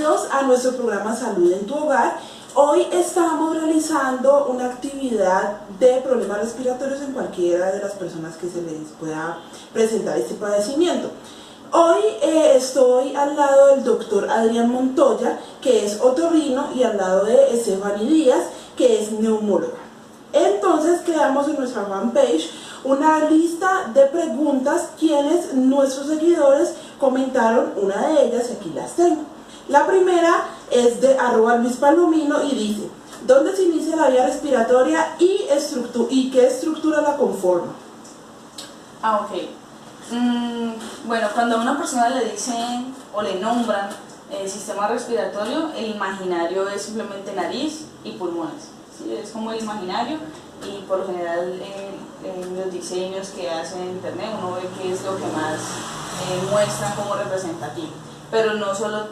Bienvenidos a nuestro programa Salud en tu Hogar. Hoy estamos realizando una actividad de problemas respiratorios en cualquiera de las personas que se les pueda presentar este padecimiento. Hoy estoy al lado del doctor Adrián Montoya, que es otorrino, y al lado de Estefany Díaz, que es neumóloga. Entonces creamos en nuestra fanpage una lista de preguntas quienes nuestros seguidores comentaron una de ellas y aquí las tengo. La primera es de @LuisPalomino y dice: ¿dónde se inicia la vía respiratoria y qué estructura la conforma? Bueno, cuando a una persona le dicen o le nombran el sistema respiratorio, el imaginario es simplemente nariz y pulmones, ¿sí? Es como el imaginario, y por lo general en los diseños que hacen en internet uno ve que es lo que más muestran como representativo, pero no solo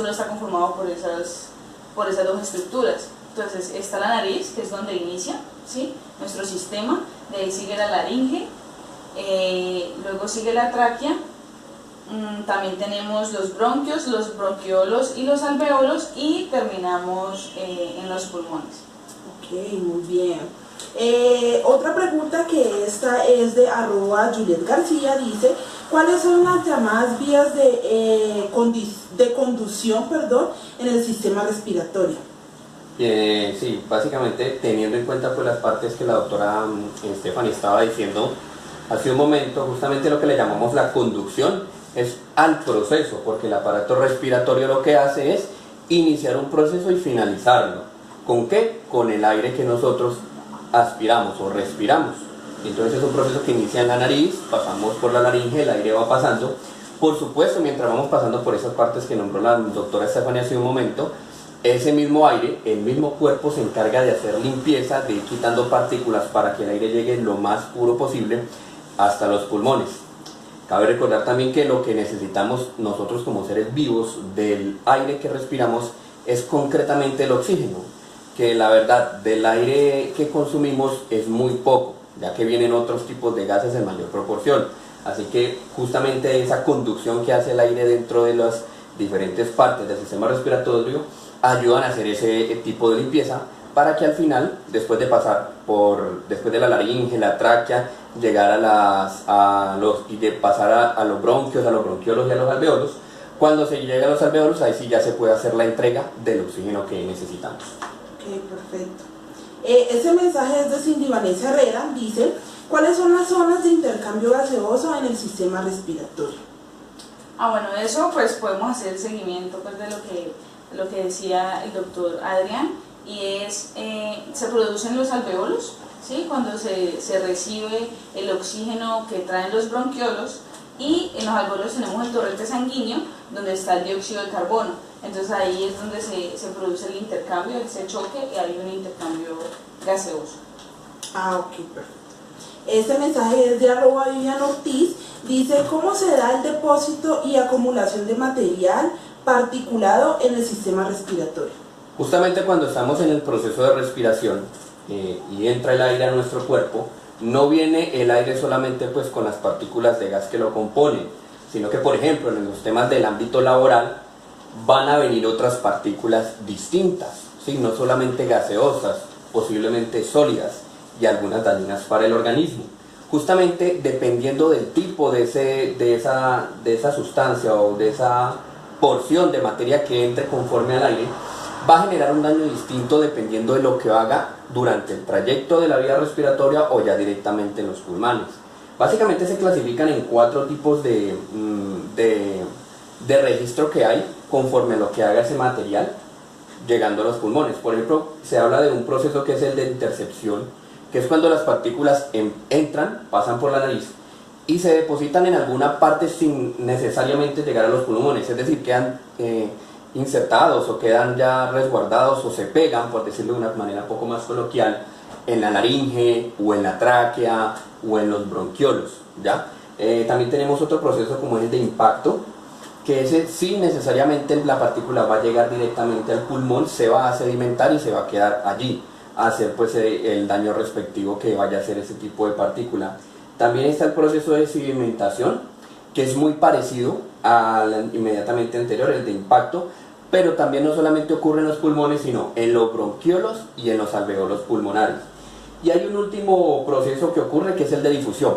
está conformado por esas dos estructuras. Entonces está la nariz, que es donde inicia, ¿sí?, nuestro sistema, de ahí sigue la laringe, luego sigue la tráquea, también tenemos los bronquios, los bronquiolos y los alvéolos, y terminamos en los pulmones. Ok, muy bien. Otra pregunta, que esta es de @Juliet García, dice: ¿cuáles son las llamadas vías de conducción en el sistema respiratorio? Sí, básicamente teniendo en cuenta pues las partes que la doctora Estefany estaba diciendo hace un momento, justamente lo que le llamamos la conducción es al proceso, porque el aparato respiratorio lo que hace es iniciar un proceso y finalizarlo. ¿Con qué? Con el aire que nosotros aspiramos o respiramos. Entonces es un proceso que inicia en la nariz, pasamos por la laringe, el aire va pasando. Por supuesto, mientras vamos pasando por esas partes que nombró la doctora Estefany hace un momento, ese mismo aire, el mismo cuerpo se encarga de hacer limpieza, de ir quitando partículas para que el aire llegue lo más puro posible hasta los pulmones. Cabe recordar también que lo que necesitamos nosotros como seres vivos del aire que respiramos es concretamente el oxígeno, que la verdad del aire que consumimos es muy poco, ya que vienen otros tipos de gases en mayor proporción. Así que justamente esa conducción que hace el aire dentro de las diferentes partes del sistema respiratorio ayudan a hacer ese tipo de limpieza, para que al final, después de la laringe, la tráquea, llegar pasar a los bronquios, a los bronquiolos y a los alvéolos. Cuando se llega a los alvéolos, ahí sí ya se puede hacer la entrega del oxígeno que necesitamos. Ok, perfecto. Este mensaje es de Cindy Vanessa Herrera, dice: ¿cuáles son las zonas de intercambio gaseoso en el sistema respiratorio? Bueno, eso pues podemos hacer el seguimiento pues, de lo que decía el doctor Adrián, y es, se producen los alvéolos, ¿sí?, cuando se recibe el oxígeno que traen los bronquiolos, y en los alvéolos tenemos el torrente sanguíneo donde está el dióxido de carbono. Entonces ahí es donde se produce el intercambio, ese choque, y hay un intercambio gaseoso. Ok, perfecto. Este mensaje es de @Vivian Ortiz, dice: ¿cómo se da el depósito y acumulación de material particulado en el sistema respiratorio? Justamente cuando estamos en el proceso de respiración y entra el aire a nuestro cuerpo, no viene el aire solamente pues con las partículas de gas que lo componen, sino que, por ejemplo, en los temas del ámbito laboral van a venir otras partículas distintas, ¿sí?, no solamente gaseosas, posiblemente sólidas y algunas dañinas para el organismo. Justamente dependiendo del tipo de esa sustancia o de esa porción de materia que entre conforme al aire, va a generar un daño distinto dependiendo de lo que haga durante el trayecto de la vía respiratoria o ya directamente en los pulmones. Básicamente se clasifican en 4 tipos de registro que hay conforme a lo que haga ese material llegando a los pulmones. Por ejemplo, se habla de un proceso que es el de intercepción, que es cuando las partículas entran, pasan por la nariz y se depositan en alguna parte sin necesariamente llegar a los pulmones, es decir, quedan insertados o quedan ya resguardados o se pegan, por decirlo de una manera un poco más coloquial, en la laringe o en la tráquea o en los bronquiolos, ¿ya? También tenemos otro proceso como es el de impacto, que ese sí necesariamente la partícula va a llegar directamente al pulmón, se va a sedimentar y se va a quedar allí, a hacer pues el daño respectivo que vaya a hacer ese tipo de partícula. También está el proceso de sedimentación, que es muy parecido, al inmediatamente anterior, el de impacto, pero también no solamente ocurre en los pulmones, sino en los bronquiolos y en los alveolos pulmonares. Y hay un último proceso que ocurre, que es el de difusión,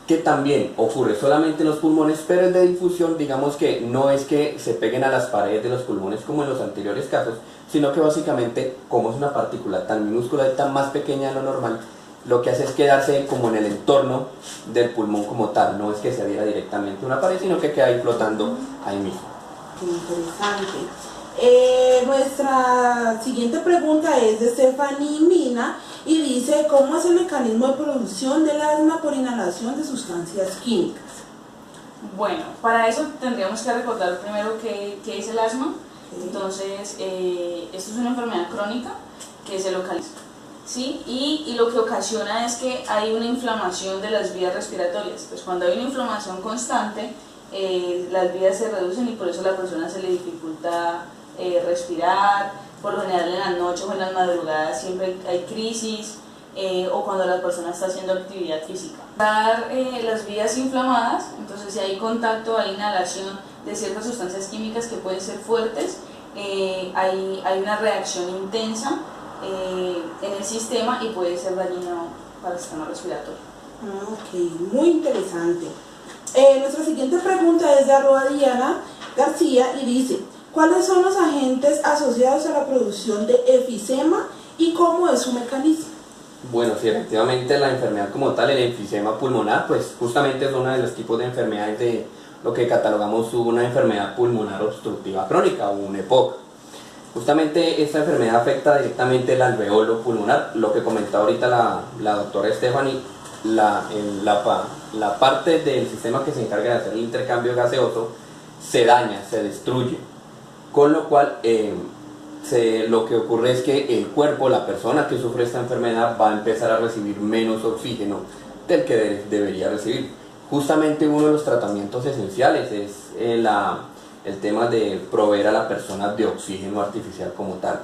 que también ocurre solamente en los pulmones, pero el de difusión, digamos que no es que se peguen a las paredes de los pulmones como en los anteriores casos, sino que básicamente, como es una partícula tan minúscula y tan más pequeña de lo normal, lo que hace es quedarse como en el entorno del pulmón como tal, no es que se adhiera directamente a una pared, sino que queda ahí flotando ahí mismo. Qué interesante. Nuestra siguiente pregunta es de Stephanie Mina y dice: ¿cómo es el mecanismo de producción del asma por inhalación de sustancias químicas? Bueno, para eso tendríamos que recordar primero qué es el asma. Entonces, esto es una enfermedad crónica que se localiza, ¿sí? Y lo que ocasiona es que hay una inflamación de las vías respiratorias. Pues cuando hay una inflamación constante, las vías se reducen y por eso a la persona se le dificulta respirar. Por lo general en las noches o en las madrugadas siempre hay crisis, o cuando la persona está haciendo actividad física. Las vías inflamadas, entonces si hay contacto, hay inhalación de ciertas sustancias químicas que pueden ser fuertes, hay una reacción intensa en el sistema y puede ser dañino para el sistema respiratorio. Ok, muy interesante. Nuestra siguiente pregunta es de @Diana García y dice: ¿cuáles son los agentes asociados a la producción de efisema y cómo es su mecanismo? Bueno, sí, efectivamente la enfermedad como tal, el enfisema pulmonar, pues justamente es uno de los tipos de enfermedades de lo que catalogamos una enfermedad pulmonar obstructiva crónica o un EPOC. Justamente esta enfermedad afecta directamente el alveolo pulmonar, lo que comentaba ahorita la doctora Stephanie, la parte del sistema que se encarga de hacer el intercambio gaseoso se daña, se destruye, con lo cual lo que ocurre es que el cuerpo, la persona que sufre esta enfermedad va a empezar a recibir menos oxígeno del que debería recibir. Justamente uno de los tratamientos esenciales es el tema de proveer a la persona de oxígeno artificial como tal.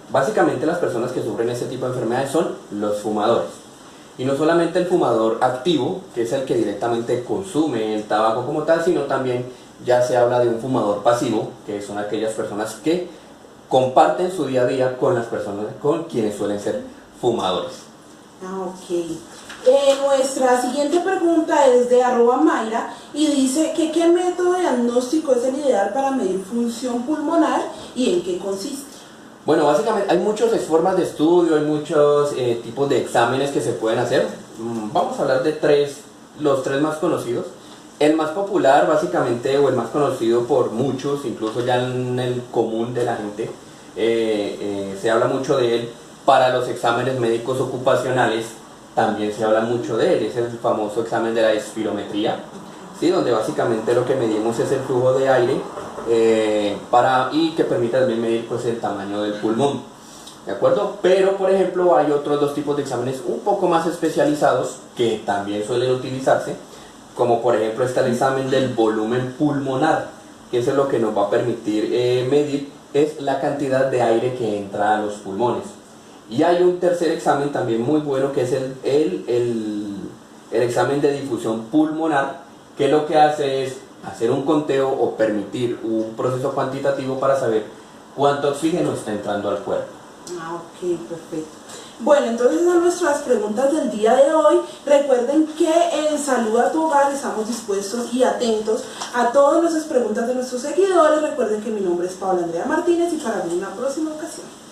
Básicamente las personas que sufren este tipo de enfermedades son los fumadores. Y no solamente el fumador activo, que es el que directamente consume el tabaco como tal, sino también ya se habla de un fumador pasivo, que son aquellas personas que comparten su día a día con las personas con quienes suelen ser fumadores. Ok. Nuestra siguiente pregunta es de @Mayra y dice que ¿qué método diagnóstico es el ideal para medir función pulmonar y en qué consiste? Bueno, básicamente hay muchas formas de estudio, hay muchos tipos de exámenes que se pueden hacer. Vamos a hablar de los tres más conocidos. El más popular básicamente, o el más conocido por muchos, incluso ya en el común de la gente, se habla mucho de él para los exámenes médicos ocupacionales. También se habla mucho de él, es el famoso examen de la espirometría, ¿sí? Donde básicamente lo que medimos es el flujo de aire y que permite también medir pues, el tamaño del pulmón, ¿de acuerdo? Pero por ejemplo hay otros dos tipos de exámenes un poco más especializados que también suelen utilizarse, como por ejemplo está el examen del volumen pulmonar, que eso es lo que nos va a permitir medir es la cantidad de aire que entra a los pulmones. Y hay un tercer examen también muy bueno que es el examen de difusión pulmonar, que lo que hace es hacer un conteo o permitir un proceso cuantitativo para saber cuánto oxígeno está entrando al cuerpo. Ok, perfecto. Bueno, entonces esas son nuestras preguntas del día de hoy. Recuerden que en Salud a tu Hogar estamos dispuestos y atentos a todas nuestras preguntas de nuestros seguidores. Recuerden que mi nombre es Paola Andrea Martínez y para una próxima ocasión.